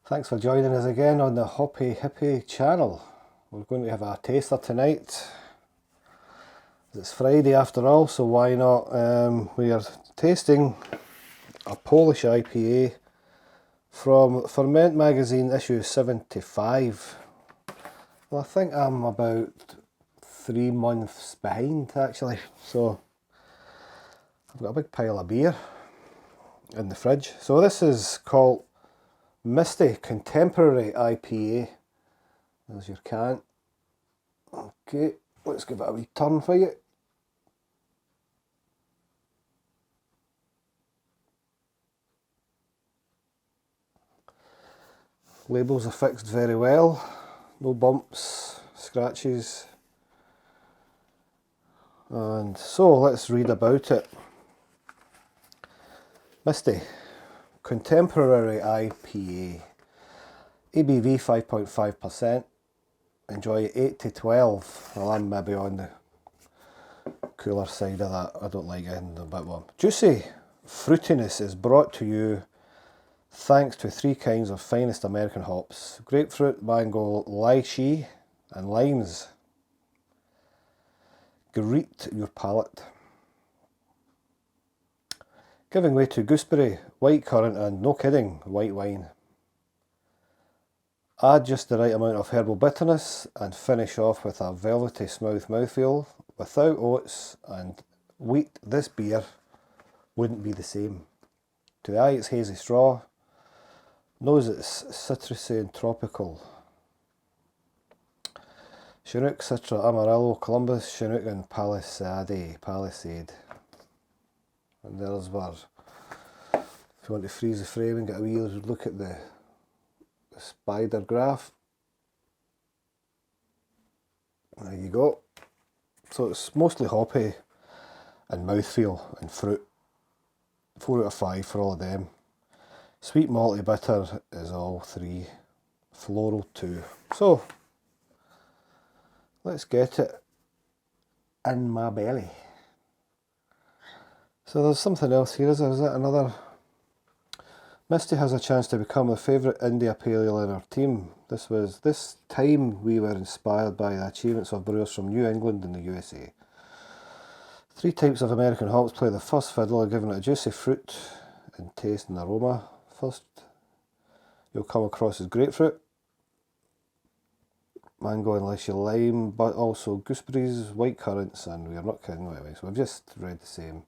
Thanks for joining us again on the Hoppy Hippie channel. We're going to have a taster tonight. It's Friday after all, so why not? We are tasting a Polish IPA from Ferment Magazine issue 75. Well, I think I'm about 3 months behind actually, so I've got a big pile of beer in the fridge. So this is called Misty Contemporary IPA. There's your can. Okay, let's give it a wee turn for you. Labels are fixed very well. No bumps, scratches. And so let's read about it. Misty Contemporary IPA. ABV 5.5%. Enjoy 8 to 12. Well, I'm maybe on the cooler side of that. I don't like it a bit warm. Juicy fruitiness is brought to you thanks to 3 kinds of finest American hops: grapefruit, mango, lychee and limes. Greet your palate. Giving way to gooseberry, white currant and, no kidding, white wine. Add just the right amount of herbal bitterness and finish off with a velvety smooth mouthfeel. Without oats and wheat, this beer wouldn't be the same. To the eye it's hazy straw, nose it's citrusy and tropical. Chinook, Citra, Amarillo, Columbus, Chinook and Palisade. And there's where, if you want to freeze the frame and get a wee look at the spider graph. There you go. So it's mostly hoppy and mouthfeel and fruit. 4 out of 5 for all of them. Sweet malty bitter is all 3. Floral 2. So let's get it in my belly. So there's something else here, is there? Is that another? Misty has a chance to become the favourite India Pale Ale in our team. This time we were inspired by the achievements of brewers from New England and the USA. 3 types of American hops play the first fiddle, giving it a juicy fruit in taste and aroma. First you'll come across is grapefruit, mango and lychee lime, but also gooseberries, white currants, and we are not kidding by the way, so we've just read the same.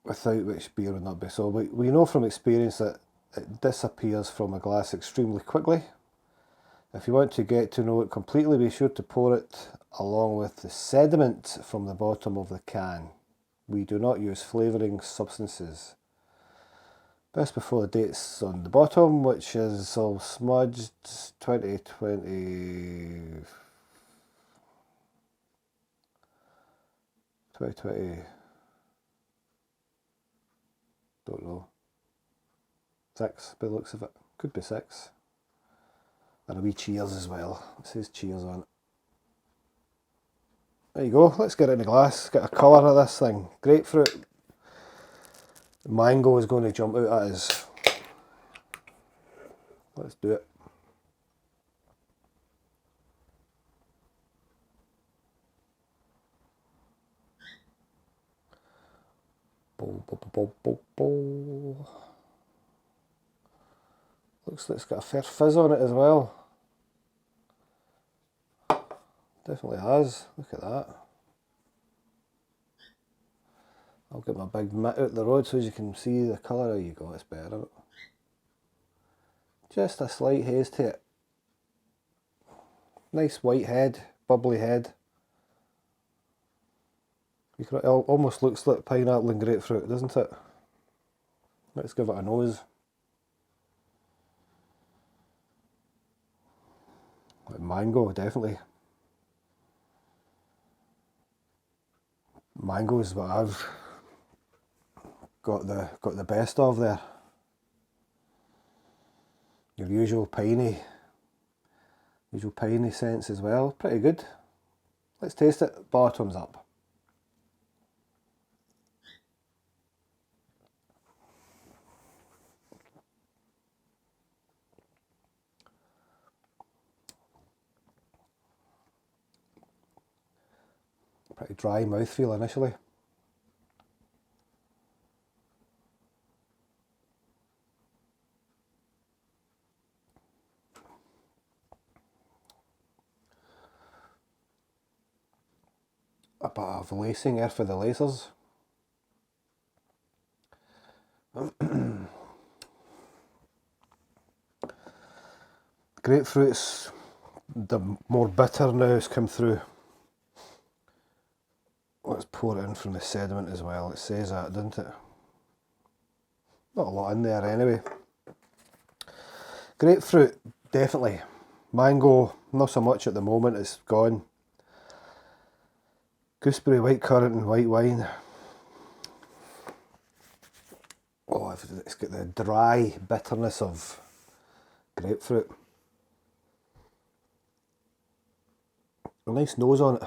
Without which beer would not be. So we know from experience that it disappears from a glass extremely quickly. If you want to get to know it completely, be sure to pour it along with the sediment from the bottom of the can. We do not use flavouring substances. Best before the dates on the bottom, which is all smudged. 2020. Don't know. 6 by the looks of it. Could be 6. And a wee cheers as well. It says cheers on it. There you go. Let's get it in the glass. Get a colour of this thing. Grapefruit. Mango is going to jump out at us. Let's do it. Looks like it's got a fair fizz on it as well. Definitely has. Look at that. I'll get my big mitt out the road so as you can see the colour. There you go, it's better. Just a slight haze to it. Nice white head, bubbly head. It almost looks like pineapple and grapefruit, doesn't it? Let's give it a nose. Like mango, definitely. Mango is what I've got the best of there. Your usual piney scents as well. Pretty good. Let's taste it. Bottoms up. Pretty dry mouthfeel initially. A bit of lacing here for the lasers. Grapefruit's the more bitter now has come through. Let's pour it in from the sediment as well. It says that, doesn't it? Not a lot in there anyway. Grapefruit, definitely. Mango, not so much at the moment, it's gone. Gooseberry, white currant and white wine. Oh, it's got the dry bitterness of grapefruit. A nice nose on it.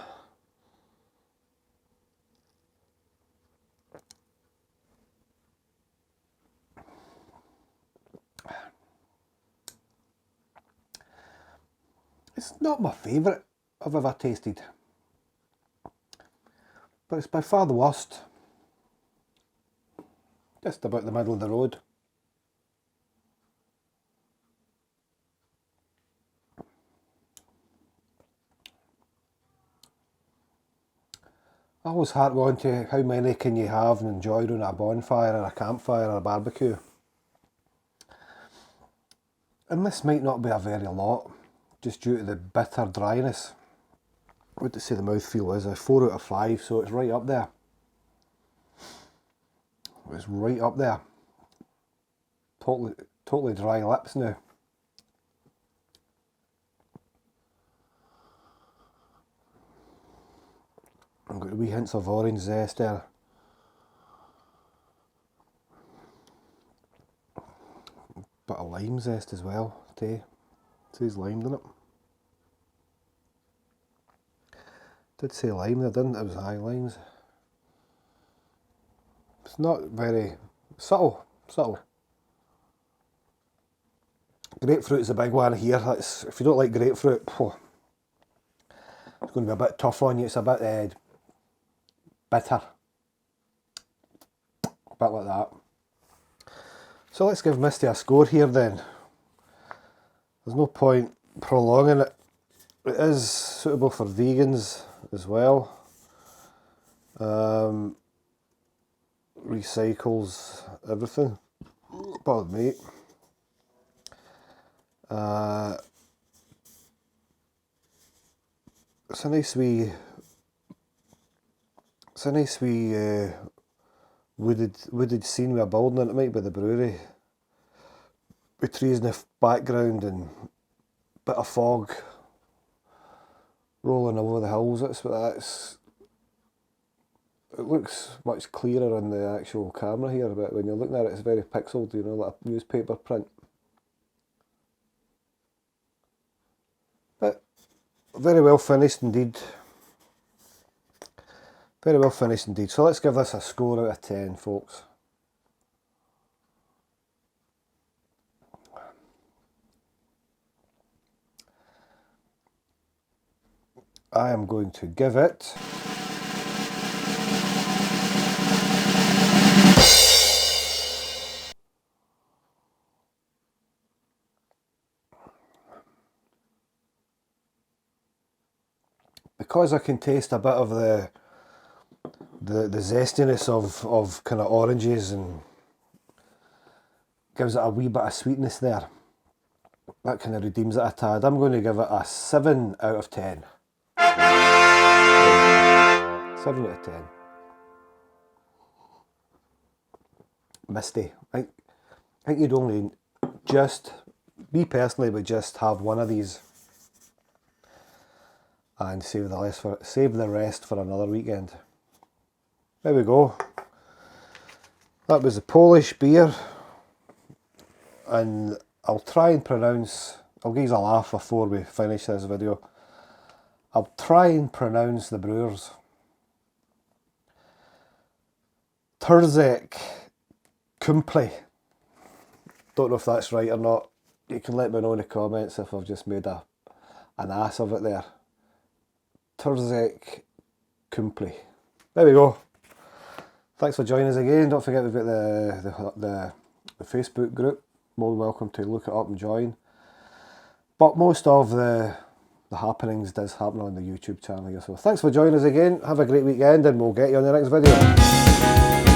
It's not my favourite I've ever tasted, but it's by far the worst. Just about the middle of the road. I always harp on to how many can you have and enjoy around a bonfire or a campfire or a barbecue. And this might not be a very lot, just due to the bitter dryness. What did it say the mouthfeel is? A 4 out of 5, so it's right up there. It's right up there. Totally dry lips now. I've got wee hints of orange zest there. Bit of lime zest as well, too. It says lime, doesn't it? Did say lime there, didn't it? It was high limes. It's not very subtle. Grapefruit's a big one here. If you don't like grapefruit, it's going to be a bit tough on you. It's a bit bitter. A bit like that. So let's give Misty a score here then. There's no point prolonging it. It is suitable for vegans as well. Recycles everything. Pardon me. It's a nice wee wooded scene with a building in it. It might be the brewery, with trees in the background and a bit of fog rolling over the hills. That's what that's. It looks much clearer on the actual camera here, but when you're looking at it, it's very pixeled, you know, like a newspaper print. But very well finished indeed. Very well finished indeed. So let's give this a score out of 10, folks. I am going to give it because I can taste a bit of the zestiness of kind of oranges and gives it a wee bit of sweetness there. That kind of redeems it a tad. I'm going to give it a 7 out of 10. 7 out of 10. Misty. I think you'd only just, me personally, would just have one of these and save the rest for another weekend. There we go. That was a Polish beer, and I'll try and pronounce, I'll give you a laugh before we finish this video. I'll try and pronounce the brewers. Trzech, Kumpli. Don't know if that's right or not. You can let me know in the comments if I've just made an ass of it there. Trzech, Kumpli. There we go. Thanks for joining us again. Don't forget we've got the Facebook group. More than welcome to look it up and join. But most of the happenings does happen on the YouTube channel here. So thanks for joining us again. Have a great weekend and we'll get you on the next video.